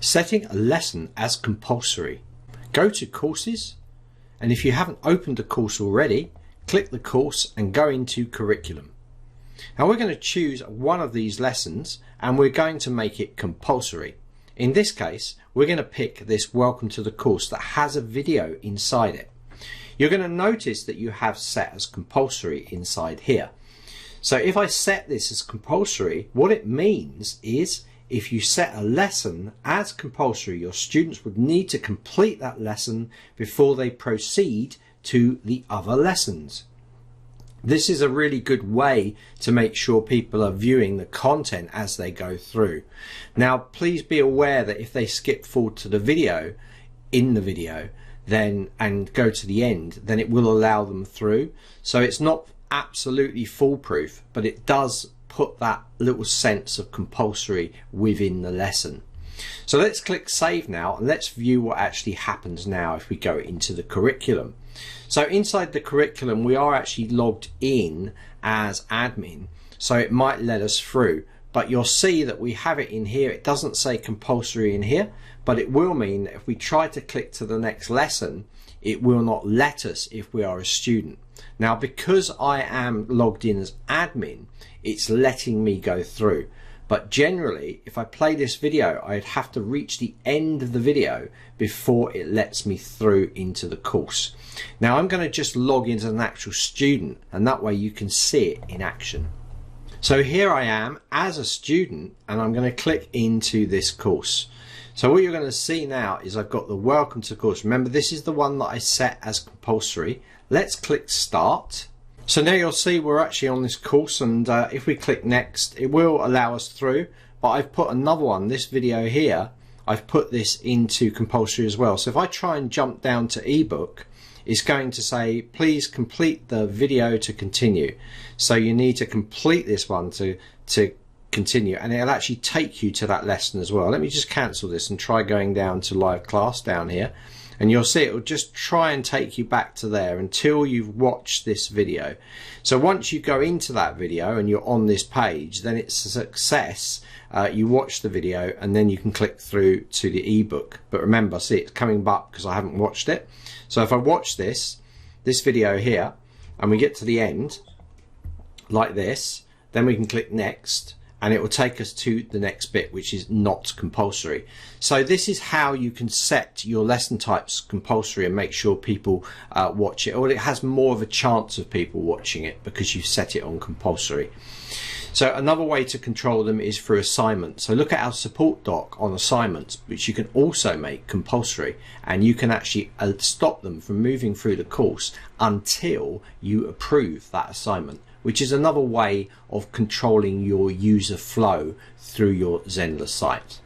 Setting a lesson as compulsory. Go to Courses, and if you haven't opened a course already, click the course and go into Curriculum. Now we're going to choose one of these lessons and we're going to make it compulsory. In this case, we're going to pick this Welcome to the Course that has a video inside it. You're going to notice that you have set as compulsory inside here. So if I set this as compulsory, what it means is if you set a lesson as compulsory, your students would need to complete that lesson before they proceed to the other lessons. This is a really good way to make sure people are viewing the content as they go through. Now, please be aware that if they skip forward to the video, then and go to the end, then it will allow them through. So it's not absolutely foolproof, but it does put that little sense of compulsory within the lesson. So let's click save now and let's view what actually happens now if we go into the curriculum. So inside the curriculum we are actually logged in as admin, so it might let us through, but you'll see that we have it in here. It doesn't say compulsory in here, but it will mean that if we try to click to the next lesson, it will not let us if we are a student. Now because I am logged in as admin, it's letting me go through, but generally if I play this video I'd have to reach the end of the video before it lets me through into the course. Now I'm going to just log in as an actual student, and that way you can see it in action. So here I am as a student and I'm going to click into this course. So what you're going to see now is I've got the Welcome to Course. Remember, this is the one that I set as compulsory. Let's click Start. So now you'll see we're actually on this course, and if we click Next, it will allow us through, but I've put another one, this video here, I've put this into compulsory as well. So if I try and jump down to ebook, it's going to say, please complete the video to continue. So you need to complete this one to continue, and it'll actually take you to that lesson as well. Let me just cancel this and try going down to live class down here, and you'll see it will just try and take you back to there until you've watched this video. So once you go into that video and you're on this page, then it's a success. You watch the video and then you can click through to the ebook. But remember, see, it's coming back because I haven't watched it. So if I watch this video here and we get to the end like this, then we can click Next, and it will take us to the next bit, which is not compulsory. So this is how you can set your lesson types compulsory and make sure people watch it, or it has more of a chance of people watching it because you set it on compulsory. So another way to control them is through assignments. So look at our support doc on assignments, which you can also make compulsory, and you can actually stop them from moving through the course until you approve that assignment, which is another way of controlling your user flow through your Zenler site.